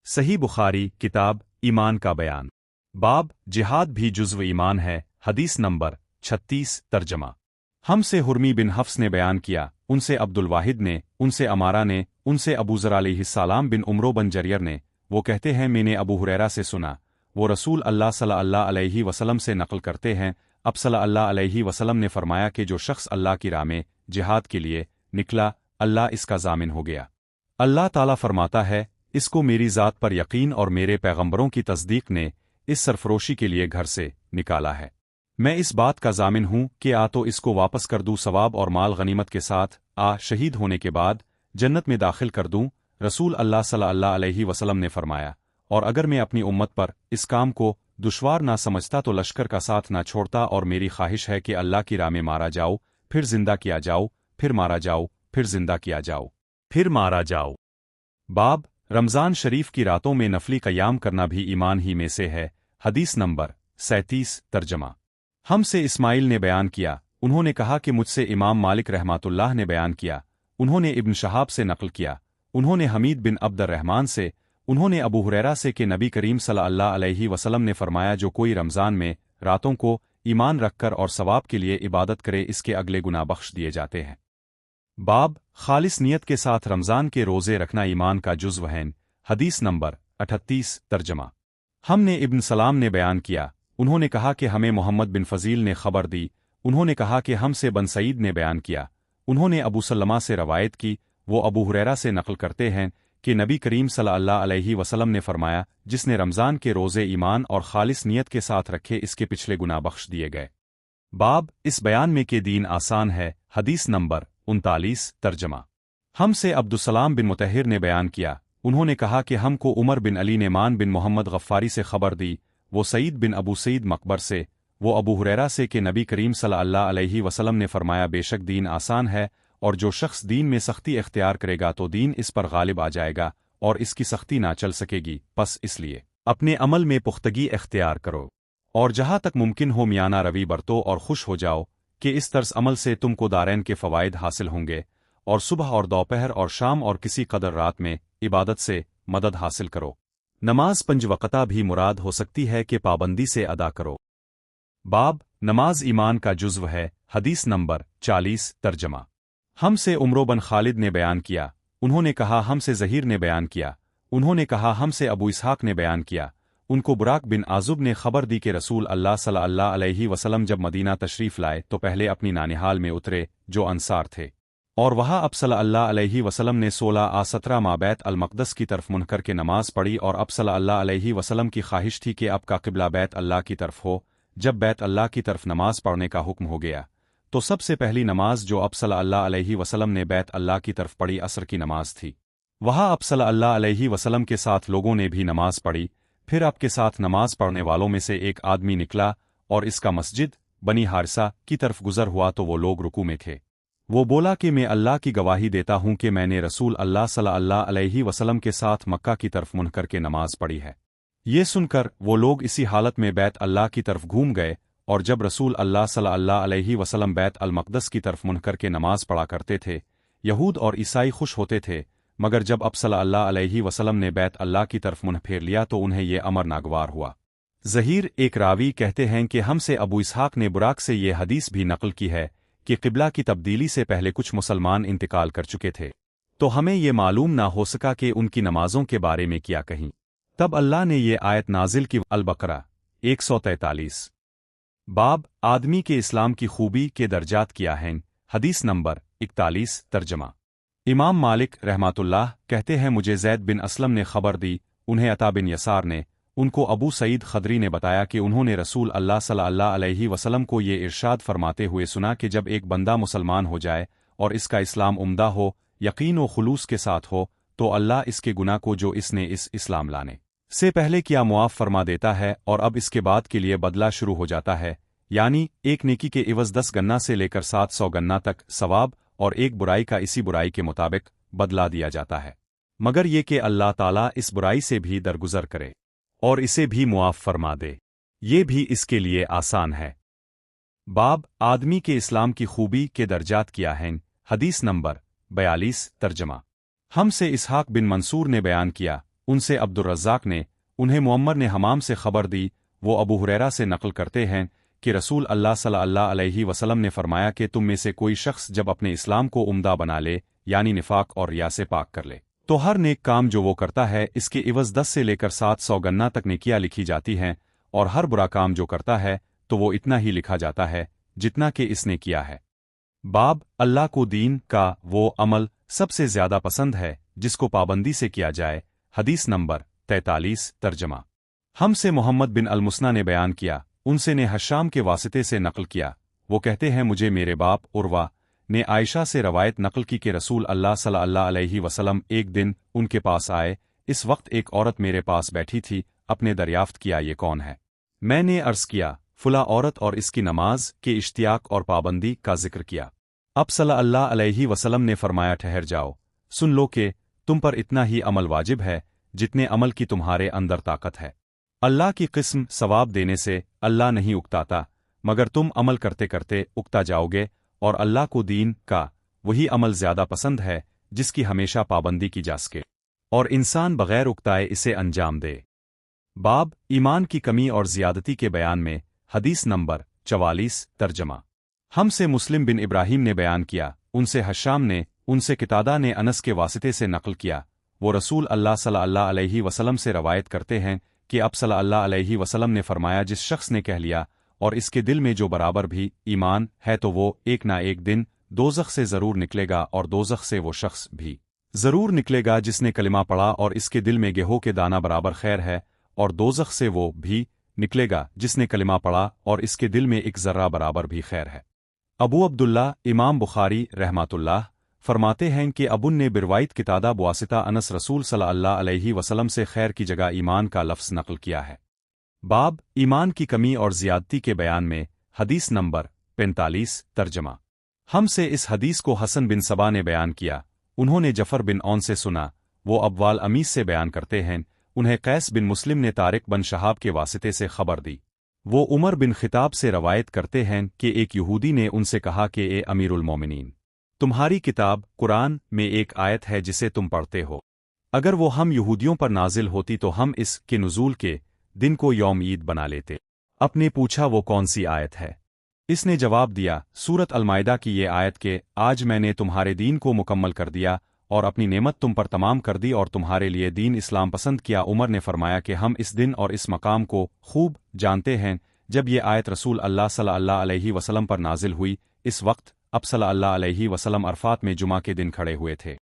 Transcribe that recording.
صحیح बुखारी किताब ईमान का बयान। बाब जिहाद भी जुज़्व ईमान है। हदीस नंबर 36 तर्जमा। हमसे हुर्मी बिन हफ्स ने बयान किया, उनसे अब्दुल वाहिद ने, उनसे अमारा ने, उनसे अबू ज़र अलैहिस्सलाम बिन उमरो बन जरियर ने, वो कहते हैं मैंने अबू हुरैरा से सुना, वो रसूल अल्लाह सल्लल्लाहु अलैहि वसल्लम से नकल करते हैं, अब सल्लल्लाहु अलैहि वसल्लम ने फरमाया कि जो शख्स अल्लाह की राह में जिहाद के लिए निकला, अल्लाह इसका ज़ामिन हो गया। अल्लाह ताला फरमाता है, इसको मेरी ज़ात पर यकीन और मेरे पैगंबरों की तस्दीक ने इस सरफरोशी के लिए घर से निकाला है। मैं इस बात का ज़ामिन हूँ कि आ तो इसको वापस कर दूँ सवाब और माल गनीमत के साथ, आ शहीद होने के बाद जन्नत में दाखिल कर दूँ। रसूल अल्लाह सल्लल्लाहु अलैहि वसल्लम ने फरमाया, और अगर मैं अपनी उम्मत पर इस काम को दुश्वार ना समझता तो लश्कर का साथ ना छोड़ता, और मेरी ख्वाहिश है कि अल्लाह की राह में मारा जाओ, फिर जिंदा किया जाओ, फिर मारा जाओ, फिर जिंदा किया जाओ, फिर मारा जाओ। बाब रमज़ान शरीफ की रातों में नफली क़याम करना भी ईमान ही में से है। हदीस नंबर 37 तर्जमा। हमसे इस्माइल ने बयान किया, उन्होंने कहा कि मुझसे इमाम मालिक रहमतुल्लाह ने बयान किया, उन्होंने इब्न शहाब से नकल किया, उन्होंने हमीद बिन अब्दुर रहमान से, उन्होंने अबू हुरैरा से कि नबी करीम सल्लल्लाहु अलैहि वसल्लम ने फरमाया, जो कोई रमज़ान में रातों को ईमान रखकर और सवाब के लिए इबादत करे, इसके अगले गुनाह बख्श दिए जाते हैं। बाब खालिस नियत के साथ रमज़ान के रोज़े रखना ईमान का जुज़्व है। हदीस नंबर 38 तर्जमा। हमने इब्न सलाम ने बयान किया, उन्होंने कहा कि हमें मोहम्मद बिन फजील ने खबर दी, उन्होंने कहा कि हमसे बन सईद ने बयान किया, उन्होंने अबू सल्लमा से रवायत की, वो अबू हुरैरा से नकल करते हैं कि नबी करीम सल्लल्लाहु अलैहि वसल्लम ने फरमाया, जिसने रमज़ान के रोज़े ईमान और खालिस नियत के साथ रखे, इसके पिछले गुनाह बख्श दिए गए। बाब इस बयान में कि दीन आसान है। हदीस नंबर 39 तर्जमा। हमसे अब्दुस्सलाम बिन मुतहिर ने बयान किया, उन्होंने कहा कि हमको उमर बिन अली ने मान बिन मोहम्मद गफ्फारी से खबर दी, वो सईद बिन अबू सईद मकबर से, वो अबू हुरैरा से कि नबी करीम सल्लल्लाहु अलैहि वसल्लम ने फरमाया, बेशक दीन आसान है, और जो शख्स दीन में सख्ती इख्तियार करेगा तो दीन इस पर गालिब आ जाएगा और इसकी सख्ती ना चल सकेगी। बस इसलिए अपने अमल में पुख्तगी इख्तियार करो और जहाँ तक मुमकिन हो मियाना रवि बरतो और खुश हो जाओ कि इस तर्स अमल से तुमको दारैन के फ़वाइद हासिल होंगे, और सुबह और दोपहर और शाम और किसी कदर रात में इबादत से मदद हासिल करो। नमाज 5 वक़्ता भी मुराद हो सकती है कि पाबंदी से अदा करो। बाब नमाज ईमान का जुज़्व है। हदीस नंबर 40 तर्जमा। हमसे उमरो बन खालिद ने बयान किया, उन्होंने कहा हमसे ज़हीर ने बयान किया, उन्होंने कहा हमसे अबू इसहाक ने बयान किया, उनको बुराक बिन आजुब ने खबर दी कि रसूल अल्लाह सल्लल्लाहु अलैहि वसल्लम जब मदीना तशरीफ़ लाए तो पहले अपनी नानिहाल में उतरे जो अंसार थे, और वहाँ अब सल्लल्लाहु अलैहि वसल्लम ने 16 माह बैत अल-मक़दस की तरफ मुँह करके नमाज पढ़ी, और अब सल्लल्लाहु अलैहि वसल्लम की ख्वाहिश थी कि अब का क़िबला बैत अल्लाह की तरफ हो। जब बैत अल्लाह की तरफ नमाज पढ़ने का हुक्म हो गया तो सबसे पहली नमाज जो अब सल्लल्लाहु अलैहि वसल्लम ने बैत अल्लाह की तरफ पढ़ी असर की नमाज थी। वहाँ अब सल्लल्लाहु अलैहि वसल्लम के साथ लोगों ने भी नमाज पढ़ी। फिर अब के साथ नमाज पढ़ने वालों में से एक आदमी निकला और इसका मस्जिद बनी हारिसा की तरफ गुजर हुआ तो वो लोग रुकू में थे। वो बोला कि मैं अल्लाह की गवाही देता हूँ कि मैंने रसूल अल्लाह सल्लल्लाहु अलैहि वसल्लम के साथ मक्का की तरफ मुँह करके नमाज पढ़ी है। ये सुनकर वो लोग इसी हालत में बैत अल्लाह की तरफ घूम गए, और जब रसूल अल्लाह सल्लल्लाहु अलैहि वसल्लम बैत अल-मक़दस की तरफ मुँह करके नमाज पढ़ा करते थे, यहूद और ईसाई खुश होते थे, मगर जब अब सल्लल्लाहु अलैहि वसल्लम ने बैत अल्लाह की तरफ मुँह फेर लिया तो उन्हें ये अमर नागवार हुआ। ज़हीर एक रावी कहते हैं कि हमसे अबू इसहाक ने बुराक से ये हदीस भी नकल की है कि क़िबला की तब्दीली से पहले कुछ मुसलमान इंतकाल कर चुके थे, तो हमें ये मालूम ना हो सका कि उनकी नमाजों के बारे में क्या कहीं। तब अल्लाह ने ये आयत नाजिल की, अल-बकरा 143। बाब आदमी के इस्लाम की खूबी के दर्जात क्या हैं। हदीस नंबर 41 तर्जमा। इमाम मालिक रहमतुल्लाह कहते हैं, मुझे ज़ैद बिन असलम ने खबर दी, उन्हें अता बिन यसार ने, उनको अबू सईद खदरी ने बताया कि उन्होंने रसूल अल्लाह सल्लल्लाहु अलैहि वसल्लम को ये इरशाद फरमाते हुए सुना कि जब एक बंदा मुसलमान हो जाए और इसका इस्लाम उम्दा हो, यकीन व खुलूस के साथ हो, तो अल्लाह इसके गुनाह को जो इसने इस इस्लाम लाने से पहले किया मुआफ़ फरमा देता है, और अब इसके बाद के लिए बदला शुरू हो जाता है, यानी एक नेकी के इवज़ 10 गन्ना से लेकर 700 गन्ना तक सवाब, और एक बुराई का इसी बुराई के मुताबिक बदला दिया जाता है, मगर ये कि अल्लाह ताला इस बुराई से भी दरगुजर करे और इसे भी मुआफ़ फरमा दे, ये भी इसके लिए आसान है। बाब आदमी के इस्लाम की खूबी के दर्जात क्या हैं। हदीस नंबर 42 तर्जमा। हमसे इसहाक बिन मंसूर ने बयान किया, उनसे अब्दुर्रज़्ज़ाक ने, उन्हें मुअम्मर ने हमाम से खबर दी, वो अबू हुरैरा से नकल करते हैं कि रसूल अल्लाह सल्लल्लाहु अलैहि वसल्लम ने फरमाया कि तुम में से कोई शख्स जब अपने इस्लाम को उम्दा बना ले, यानी निफाक और रिया से पाक कर ले, तो हर नेक काम जो वो करता है इसके इवज़ 10 से लेकर 700 गन्ना तक नेकियां लिखी जाती हैं, और हर बुरा काम जो करता है तो वो इतना ही लिखा जाता है जितना कि इसने किया है। बाब अल्लाह को दीन का वो अमल सबसे ज्यादा पसंद है जिसको पाबंदी से किया जाए। हदीस नंबर 43 तर्जमा। हमसे मोहम्मद बिन अल-मुस्ना ने बयान किया, उनसे ने हशाम के वासिते से नकल किया, वो कहते हैं मुझे मेरे बाप उर्वा ने आयशा से रवायत नकल की कि रसूल अल्लाह सल्लल्लाहु अलैहि वसल्लम एक दिन उनके पास आए। इस वक्त एक औरत मेरे पास बैठी थी, अपने दरियाफ्त किया ये कौन है। मैंने अर्ज किया फुला औरत और इसकी नमाज के इश्तियाक और पाबंदी का जिक्र किया। अब सल्लल्लाहु अलैहि वसल्लम ने फरमाया ठहर जाओ, सुन लो कि तुम पर इतना ही अमल वाजिब है जितने अमल की तुम्हारे अंदर ताकत है। अल्लाह की किस्म सवाब देने से अल्लाह नहीं उकताता, मगर तुम अमल करते करते उकता जाओगे, और अल्लाह को दीन का वही अमल ज्यादा पसंद है जिसकी हमेशा पाबंदी की जा सके और इंसान बगैर उकताए इसे अंजाम दे। बाब ईमान की कमी और ज़ियादती के बयान में। हदीस नंबर 44 तर्जमा। हमसे मुस्लिम बिन इब्राहीम ने बयान किया, उनसे हशाम ने, उनसे कितादा ने अनस के वासिते से नकल किया, वो रसूल अल्लाह सल्लल्लाहु अलैहि वसल्लम से रवायत करते हैं कि अब सल्लल्लाहु अलैहि वसल्लम ने फरमाया, जिस शख्स ने कह लिया और इसके दिल में जो बराबर भी ईमान है तो वो एक ना एक दिन दोज़ख से ज़रूर निकलेगा, और दोज़ख से वो शख्स भी ज़रूर निकलेगा जिसने कलिमा पढ़ा और इसके दिल में गेहूं के दाना बराबर खैर है, और दोज़ख से वो भी निकलेगा जिसने कलिमा पढ़ा और इसके दिल में एक ज़र्रा बराबर भी खैर है। अबू अब्दुल्ला इमाम बुखारी रहमतुल्लाह फरमाते हैं कि अबुन ने बिरवाइत कितादा बुआसिता अनस रसूल सल्लल्लाहु अलैहि वसल्लम से खैर की जगह ईमान का लफ्ज़ नकल किया है। बाब ईमान की कमी और ज़ियादती के बयान में। हदीस नंबर 45 तर्जमा। हमसे इस हदीस को हसन बिन सबा ने बयान किया, उन्होंने जफ़र बिन औन से सुना, वो अब्वाल अमीस से बयान करते हैं, उन्हें कैस बिन मुस्लिम ने तारिक बन शहाब के वासिते से खबर दी, वो उमर बिन खिताब से रवायत करते हैं कि एक यहूदी ने उनसे कहा कि ए अमीरुल मोमिनीन, तुम्हारी किताब कुरान में एक आयत है जिसे तुम पढ़ते हो, अगर वो हम यहूदियों पर नाजिल होती तो हम इस के नुज़ूल के दिन को यौम ईद बना लेते। आपने पूछा वो कौन सी आयत है? इसने जवाब दिया, सूरत अल-माइदा की ये आयत के आज मैंने तुम्हारे दीन को मुकम्मल कर दिया और अपनी नेमत तुम पर तमाम कर दी और तुम्हारे लिए दीन इस्लाम पसंद किया। उमर ने फरमाया कि हम इस दिन और इस मकाम को खूब जानते हैं जब ये आयत रसूल अल्लाह सल्लल्लाहु अलैहि वसल्लम पर नाजिल हुई। इस वक्त अब सल्लल्लाहु अलैहि वसल्लम अरफात में जुमा के दिन खड़े हुए थे।